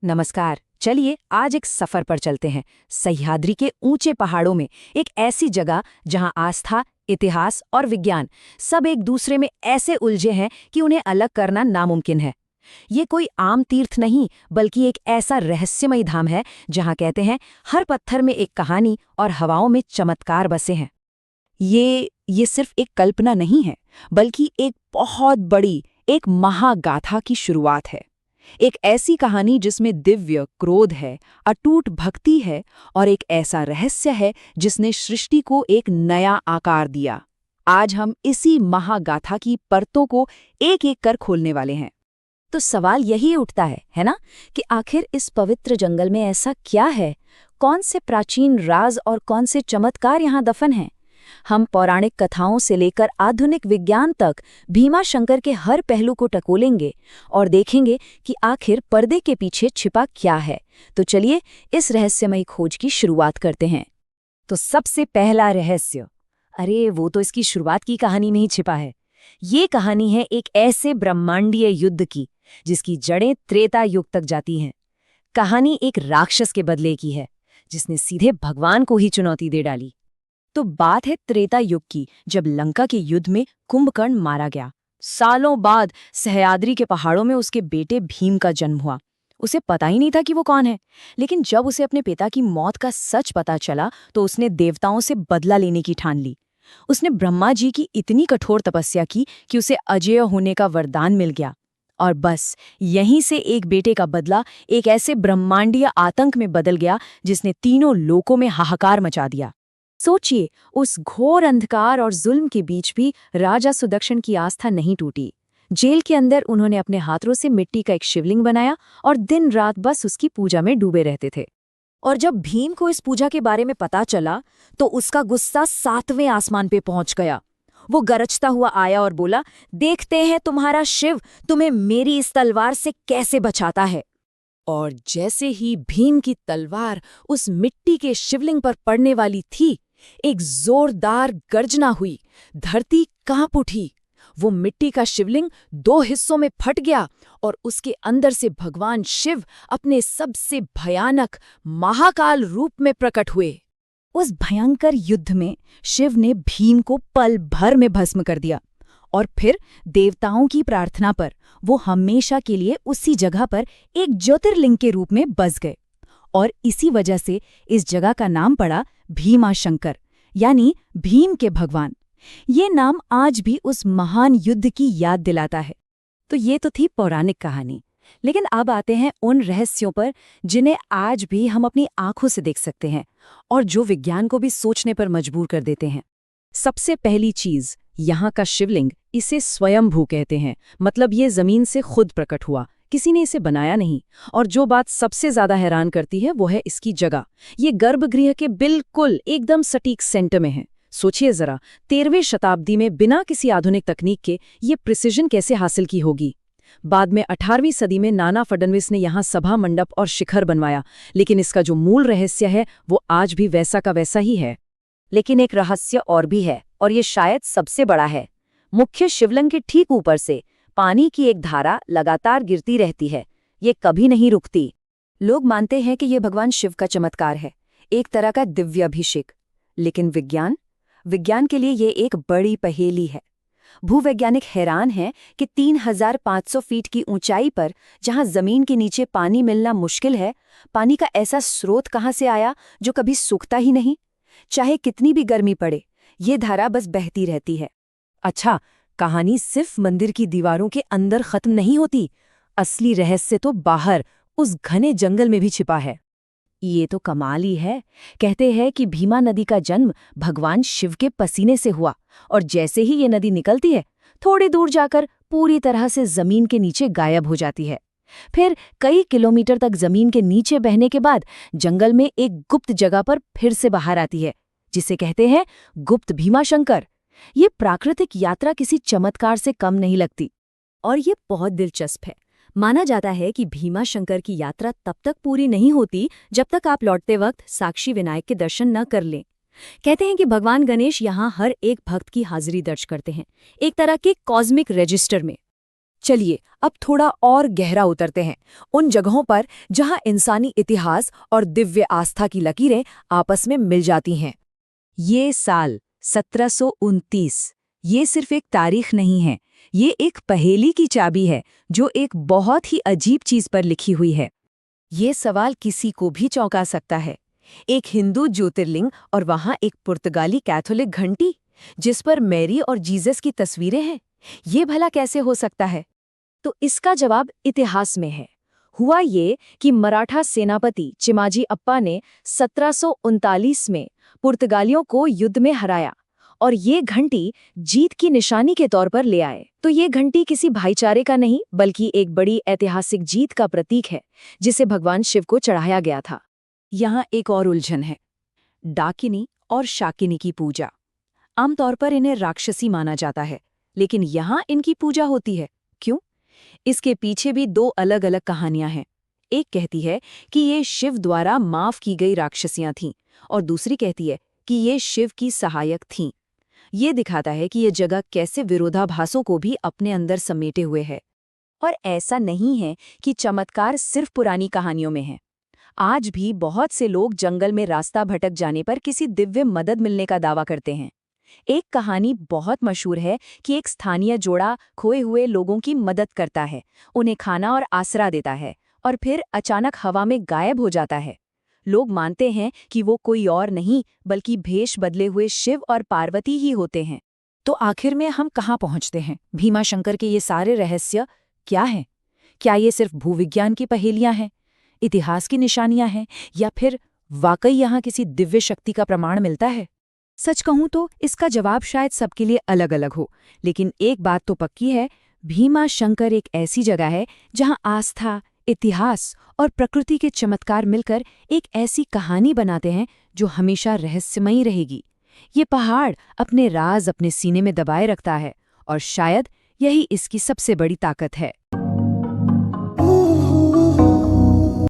नमस्कार। चलिए आज एक सफर पर चलते हैं सह्याद्री के ऊंचे पहाड़ों में, एक ऐसी जगह जहां आस्था, इतिहास और विज्ञान सब एक दूसरे में ऐसे उलझे हैं कि उन्हें अलग करना नामुमकिन है। ये कोई आम तीर्थ नहीं, बल्कि एक ऐसा रहस्यमयी धाम है जहां कहते हैं हर पत्थर में एक कहानी और हवाओं में चमत्कार बसे हैं। ये सिर्फ एक कल्पना नहीं है, बल्कि एक बहुत बड़ी, एक महागाथा की शुरुआत है। एक ऐसी कहानी जिसमें दिव्य क्रोध है, अटूट भक्ति है और एक ऐसा रहस्य है जिसने सृष्टि को एक नया आकार दिया। आज हम इसी महागाथा की परतों को एक-एक कर खोलने वाले हैं। तो सवाल यही उठता है ना, कि आखिर इस पवित्र जंगल में ऐसा क्या है? कौन से प्राचीन राज और कौन से चमत्कार यहाँ दफन हैं? हम पौराणिक कथाओं से लेकर आधुनिक विज्ञान तक भीमा शंकर के हर पहलू को टकोलेंगे और देखेंगे कि आखिर पर्दे के पीछे छिपा क्या है। तो चलिए इस रहस्यमयी खोज की शुरुआत करते हैं। तो सबसे पहला रहस्य, अरे वो तो इसकी शुरुआत की कहानी में ही छिपा है। ये कहानी है एक ऐसे ब्रह्मांडीय युद्ध की जिसकी जड़ें त्रेता युग तक जाती हैं। कहानी एक राक्षस के बदले की है जिसने सीधे भगवान को ही चुनौती दे डाली। तो बात है त्रेता युग की, जब लंका के युद्ध में कुंभकर्ण मारा गया। सालों बाद सह्याद्री के पहाड़ों में उसके बेटे भीम का जन्म हुआ। उसे पता ही नहीं था कि वो कौन है, लेकिन जब उसे अपने पिता की मौत का सच पता चला तो उसने देवताओं से बदला लेने की ठान ली। उसने ब्रह्मा जी की इतनी कठोर तपस्या की कि उसे अजेय होने का वरदान मिल गया। और बस यहीं से एक बेटे का बदला एक ऐसे ब्रह्मांडीय आतंक में बदल गया जिसने तीनों लोकों में हाहाकार मचा दिया। सोचिए, उस घोर अंधकार और जुल्म के बीच भी राजा सुदक्षिण की आस्था नहीं टूटी। जेल के अंदर उन्होंने अपने हाथों से मिट्टी का एक शिवलिंग बनाया और दिन रात बस उसकी पूजा में डूबे रहते थे। और जब भीम को इस पूजा के बारे में पता चला तो उसका गुस्सा 7वें आसमान पे पहुंच गया। वो गरजता हुआ आया और बोला, देखते हैं तुम्हारा शिव तुम्हें मेरी इस तलवार से कैसे बचाता है। और जैसे ही भीम की तलवार उस मिट्टी के शिवलिंग पर पड़ने वाली थी, एक जोरदार गर्जना हुई। धरती कांप उठी। वो मिट्टी का शिवलिंग 2 हिस्सों में फट गया और उसके अंदर से भगवान शिव अपने सबसे भयानक महाकाल रूप में प्रकट हुए। उस भयंकर युद्ध में शिव ने भीम को पल भर में भस्म कर दिया और फिर देवताओं की प्रार्थना पर वो हमेशा के लिए उसी जगह पर एक ज्योतिर्लिंग के रूप में बस गए। और इसी वजह से इस जगह का नाम पड़ा भीमा शंकर, यानी भीम के भगवान। ये नाम आज भी उस महान युद्ध की याद दिलाता है। तो ये तो थी पौराणिक कहानी, लेकिन अब आते हैं उन रहस्यों पर जिन्हें आज भी हम अपनी आंखों से देख सकते हैं और जो विज्ञान को भी सोचने पर मजबूर कर देते हैं। सबसे पहली चीज, यहाँ का शिवलिंग, इसे स्वयंभू कहते हैं। मतलब ये जमीन से खुद प्रकट हुआ, किसी ने इसे बनाया नहीं। और जो बात सबसे ज्यादा हैरान करती है वो है इसकी जगह। ये गर्भगृह के बिल्कुल एकदम सटीक सेंटर में है। सोचिए जरा, 13वीं शताब्दी में बिना किसी आधुनिक तकनीक के ये प्रिसिजन कैसे हासिल की होगी। बाद में 18वीं सदी में नाना फडणवीस ने यहाँ सभा मंडप और शिखर बनवाया, लेकिन इसका जो मूल रहस्य है वो आज भी वैसा का वैसा ही है। लेकिन एक रहस्य और भी है, और ये शायद सबसे बड़ा है। मुख्य शिवलिंग के ठीक ऊपर से पानी की एक धारा लगातार गिरती रहती है, ये कभी नहीं रुकती। लोग मानते हैं कि ये भगवान शिव का चमत्कार है, एक तरह का दिव्य अभिषेक। लेकिन विज्ञान के लिए ये एक बड़ी पहेली है। भूवैज्ञानिक हैरान हैं कि 3500 फीट की ऊंचाई पर, जहां जमीन के नीचे पानी मिलना मुश्किल है, पानी का ऐसा स्रोत कहां से आया जो कभी सूखता ही नहीं। चाहे कितनी भी गर्मी पड़े, ये धारा बस बहती रहती है। अच्छा, कहानी सिर्फ मंदिर की दीवारों के अंदर खत्म नहीं होती। असली रहस्य तो बाहर उस घने जंगल में भी छिपा है। ये तो कमाल ही है। कहते हैं कि भीमा नदी का जन्म भगवान शिव के पसीने से हुआ, और जैसे ही ये नदी निकलती है, थोड़ी दूर जाकर पूरी तरह से जमीन के नीचे गायब हो जाती है। फिर कई किलोमीटर तक जमीन के नीचे बहने के बाद जंगल में एक गुप्त जगह पर फिर से बाहर आती है, जिसे कहते हैं गुप्त भीमा शंकर। ये प्राकृतिक यात्रा किसी चमत्कार से कम नहीं लगती। और ये बहुत दिलचस्प है। माना जाता है कि भीमा शंकर की यात्रा तब तक पूरी नहीं होती जब तक आप लौटते वक्त साक्षी विनायक के दर्शन न कर लें। कहते हैं कि भगवान गणेश यहाँ हर एक भक्त की हाजिरी दर्ज करते हैं, एक तरह के कॉस्मिक रजिस्टर में। चलिए अब थोड़ा और गहरा उतरते हैं, उन जगहों पर जहां इंसानी इतिहास और दिव्य आस्था की लकीरें आपस में मिल जाती हैं। ये साल 1729, ये सिर्फ एक तारीख नहीं है, ये एक पहेली की चाबी है जो एक बहुत ही अजीब चीज पर लिखी हुई है। ये सवाल किसी को भी चौंका सकता है। एक हिंदू ज्योतिर्लिंग और वहां एक पुर्तगाली कैथोलिक घंटी जिस पर मैरी और जीसस की तस्वीरें हैं, ये भला कैसे हो सकता है? तो इसका जवाब इतिहास में है। हुआ ये कि मराठा सेनापति चिमाजी अप्पा ने 1739 में पुर्तगालियों को युद्ध में हराया और ये घंटी जीत की निशानी के तौर पर ले आए। तो ये घंटी किसी भाईचारे का नहीं बल्कि एक बड़ी ऐतिहासिक जीत का प्रतीक है जिसे भगवान शिव को चढ़ाया गया था। यहाँ एक और उलझन है, डाकिनी और शाकिनी की पूजा। आमतौर पर इन्हें राक्षसी माना जाता है, लेकिन यहाँ इनकी पूजा होती है, क्यों? इसके पीछे भी दो अलग अलग कहानियां हैं। एक कहती है कि ये शिव द्वारा माफ की गई राक्षसियां थीं और दूसरी कहती है कि ये शिव की सहायक थीं। ये दिखाता है कि ये जगह कैसे विरोधाभासों को भी अपने अंदर समेटे हुए है। और ऐसा नहीं है कि चमत्कार सिर्फ पुरानी कहानियों में है। आज भी बहुत से लोग जंगल में रास्ता भटक जाने पर किसी दिव्य मदद मिलने का दावा करते हैं। एक कहानी बहुत मशहूर है कि एक स्थानीय जोड़ा खोए हुए लोगों की मदद करता है, उन्हें खाना और आसरा देता है और फिर अचानक हवा में गायब हो जाता है। लोग मानते हैं कि वो कोई और नहीं बल्कि भेष बदले हुए शिव और पार्वती ही होते हैं। तो आखिर में हम कहाँ पहुँचते हैं? भीमा शंकर के ये सारे रहस्य क्या हैं? क्या ये सिर्फ भूविज्ञान की पहेलियां हैं, इतिहास की निशानियां हैं, या फिर वाकई यहाँ किसी दिव्य शक्ति का प्रमाण मिलता है? सच कहूं तो इसका जवाब शायद सबके लिए अलग अलग हो, लेकिन एक बात तो पक्की है, भीमा शंकर एक ऐसी जगह है जहां आस्था, इतिहास और प्रकृति के चमत्कार मिलकर एक ऐसी कहानी बनाते हैं जो हमेशा रहस्यमयी रहेगी। ये पहाड़ अपने राज अपने सीने में दबाए रखता है और शायद यही इसकी सबसे बड़ी ताकत है।